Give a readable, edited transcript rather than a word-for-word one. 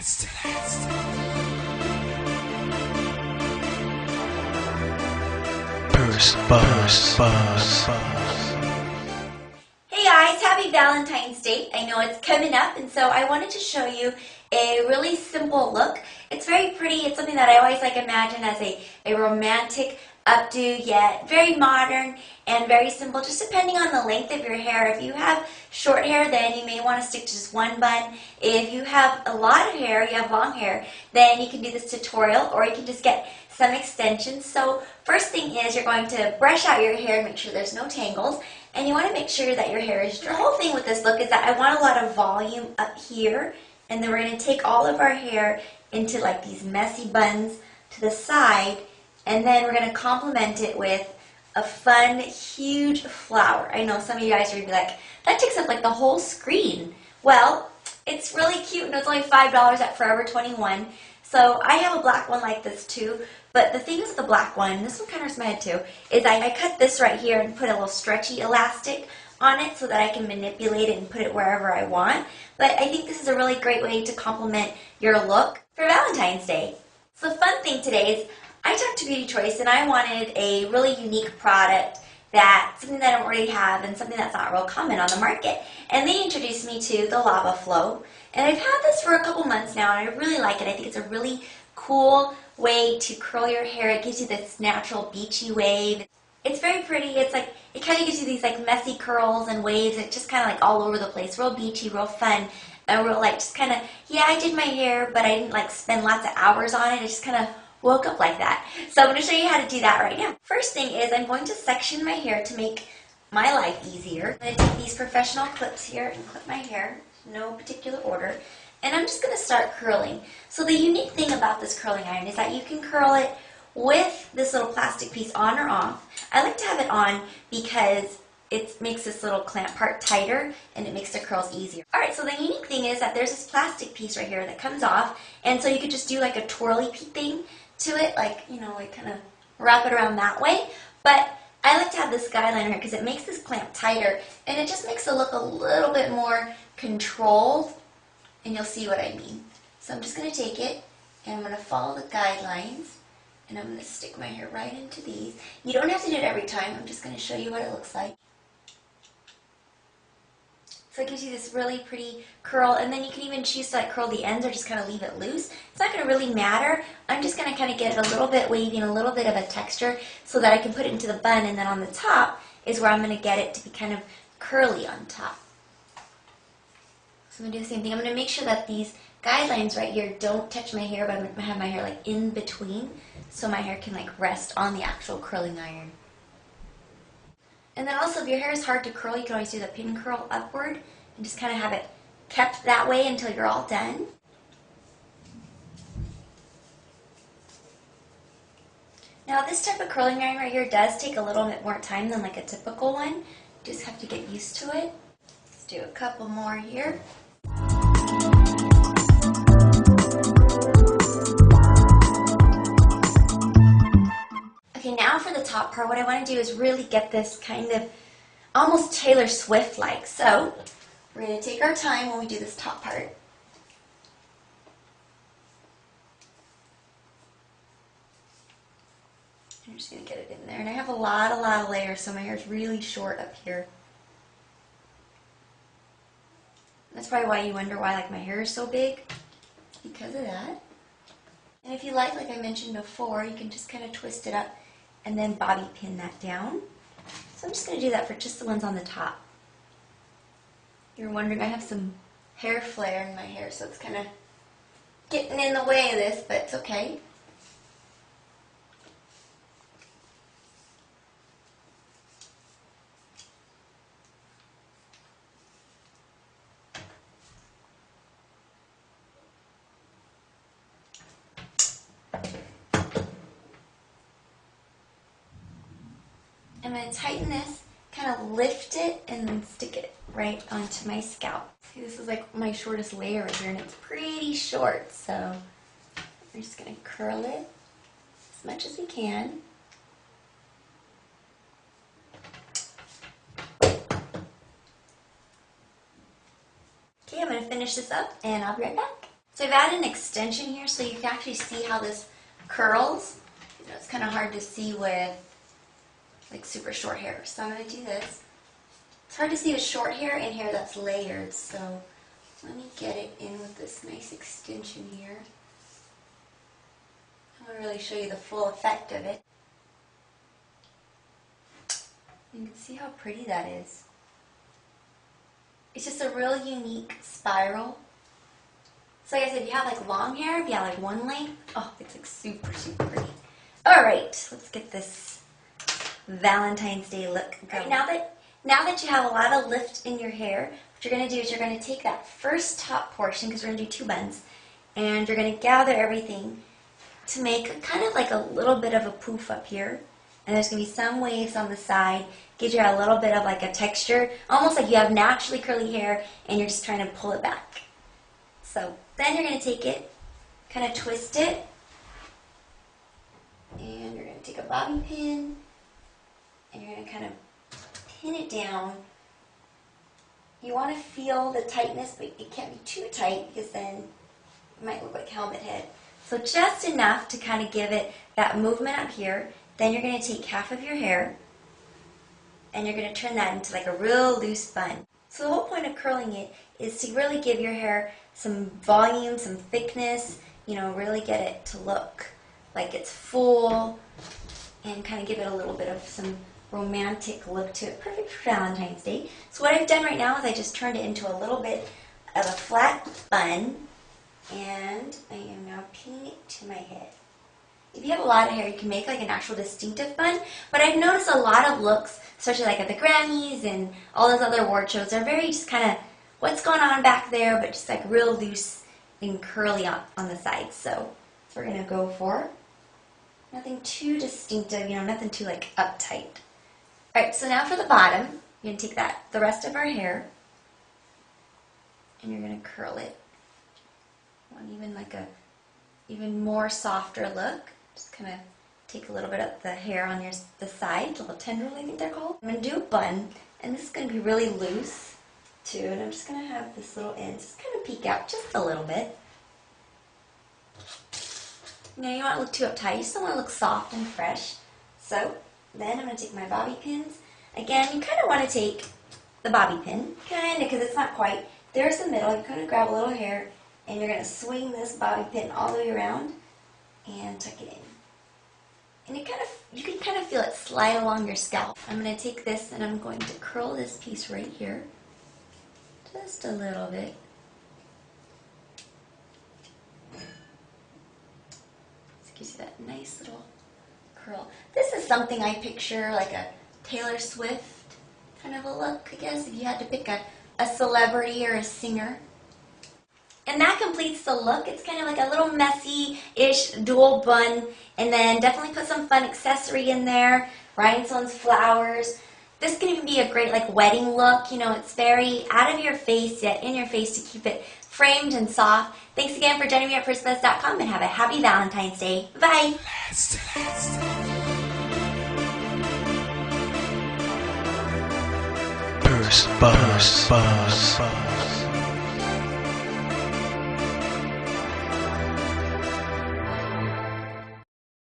Hey guys, happy Valentine's Day. I know it's coming up, and so I wanted to show you a really simple look. It's very pretty. It's something that I always imagine as a romantic updo, yet very modern and very simple, just depending on the length of your hair. If you have short hair, then you may want to stick to just one bun. If you have a lot of hair, you have long hair, then you can do this tutorial, or you can just get some extensions. So first thing is you're going to brush out your hair and make sure there's no tangles, and you want to make sure that your hair is dry. The whole thing with this look is that I want a lot of volume up here, and then we're going to take all of our hair into like these messy buns to the side, and then we're going to complement it with a fun, huge flower. I know some of you guys are going to be like, that takes up like the whole screen. Well, it's really cute, and it's only $5 at Forever 21. So I have a black one like this too, but the thing with the black one, this one kind of hurts my head too, is I cut this right here and put a little stretchy elastic on it so that I can manipulate it and put it wherever I want. But I think this is a really great way to complement your look for Valentine's Day. So the fun thing today is I talked to Beauty Choice and I wanted a really unique product, something that I don't already have and something that's not real common on the market. And they introduced me to the Lava Flow. And I've had this for a couple months now, and I really like it. I think it's a really cool way to curl your hair. It gives you this natural beachy wave. It's very pretty. It's like, it kind of gives you these like messy curls and waves. It's just kind of like all over the place. Real beachy, real fun. And real like just kind of, yeah, I did my hair, but I didn't like spend lots of hours on it. It just kind of woke up like that. So I'm going to show you how to do that right now. First thing is I'm going to section my hair to make my life easier. I'm going to take these professional clips here and clip my hair, no particular order, and I'm just going to start curling. So the unique thing about this curling iron is that you can curl it with this little plastic piece on or off. I like to have it on because it makes this little clamp part tighter and it makes the curls easier. Alright, so the unique thing is that there's this plastic piece right here that comes off, and so you could just do like a twirly thing to it, like, you know, like kind of wrap it around that way. But I like to have this guideline here because it makes this clamp tighter and it just makes it look a little bit more controlled, and you'll see what I mean. So I'm just going to take it and I'm going to follow the guidelines, and I'm going to stick my hair right into these. You don't have to do it every time. I'm just going to show you what it looks like. So it gives you this really pretty curl, and then you can even choose to like curl the ends or just kind of leave it loose. It's not going to really matter. I'm just going to kind of get it a little bit wavy and a little bit of a texture so that I can put it into the bun, and then on the top is where I'm going to get it to be kind of curly on top. So I'm going to do the same thing. I'm going to make sure that these guidelines right here don't touch my hair, but I'm going to have my hair like in between so my hair can like rest on the actual curling iron. And then also, if your hair is hard to curl, you can always do the pin curl upward and just kind of have it kept that way until you're all done. Now this type of curling iron right here does take a little bit more time than like a typical one. You just have to get used to it. Let's do a couple more here. Okay, now for the top part, what I want to do is really get this kind of almost Taylor Swift-like. So we're going to take our time when we do this top part. I'm just going to get it in there. And I have a lot of layers, so my hair is really short up here. That's probably why you wonder why like my hair is so big, because of that. And if you like I mentioned before, you can just kind of twist it up and then bobby pin that down. So I'm just going to do that for just the ones on the top. You're wondering, I have some hair flare in my hair, so it's kind of getting in the way of this, but it's okay. I'm going to tighten this, kind of lift it, and then stick it right onto my scalp. See, this is like my shortest layer right here, and it's pretty short, so we're just going to curl it as much as we can. Okay, I'm going to finish this up, and I'll be right back. So I've added an extension here so you can actually see how this curls. You know, it's kind of hard to see with like super short hair. So I'm going to do this. It's hard to see with short hair and hair that's layered, so let me get it in with this nice extension here. I want to really show you the full effect of it. You can see how pretty that is. It's just a real unique spiral. So like I said, if you have like long hair, if you have like one length, oh, it's like super, super pretty. All right, let's get this Valentine's Day look going. Right, now that you have a lot of lift in your hair, what you're going to do is you're going to take that first top portion, because we're going to do 2 buns, and you're going to gather everything to make kind of like a little bit of a poof up here. And there's going to be some waves on the side, gives you a little bit of like a texture, almost like you have naturally curly hair and you're just trying to pull it back. So then you're going to take it, kind of twist it, and you're going to take a bobby pin, and you're going to kind of pin it down. You want to feel the tightness, but it can't be too tight because then it might look like helmet head. So just enough to kind of give it that movement up here. Then you're going to take half of your hair and you're going to turn that into like a real loose bun. So the whole point of curling it is to really give your hair some volume, some thickness, you know, really get it to look like it's full and kind of give it a little bit of some romantic look to it. Perfect for Valentine's Day. So what I've done right now is I just turned it into a little bit of a flat bun, and I am now pinning it to my head. If you have a lot of hair, you can make like an actual distinctive bun, but I've noticed a lot of looks, especially like at the Grammys and all those other award shows, they're very just kind of what's going on back there, but just like real loose and curly on the sides. So we're going to go for nothing too distinctive, you know, nothing too like uptight. Alright, so now for the bottom, you're going to take the rest of our hair, and you're going to curl it. Want even like a even more softer look. Just kind of take a little bit of the hair on the side, little tendril I think they're called. I'm going to do a bun, and this is going to be really loose too, and I'm just going to have this little end just kind of peek out just a little bit. Now you don't want to look too uptight, you just don't want to look soft and fresh. So then I'm going to take my bobby pins. Again, you kind of want to take the bobby pin, kind of, because it's not quite. There's the middle. You kind of grab a little hair, and you're going to swing this bobby pin all the way around and tuck it in. And you can kind of feel it slide along your scalp. I'm going to take this and I'm going to curl this piece right here, just a little bit. This gives you that nice little curl. This is something I picture like a Taylor Swift kind of a look, I guess, if you had to pick a celebrity or a singer. And that completes the look. It's kind of like a little messy-ish dual bun, and then definitely put some fun accessory in there, rhinestones, flowers. This can even be a great like wedding look. You know, it's very out of your face yet in your face to keep it framed and soft. Thanks again for joining me at firstbuzz.com, and have a happy Valentine's Day. Bye. First Buzz.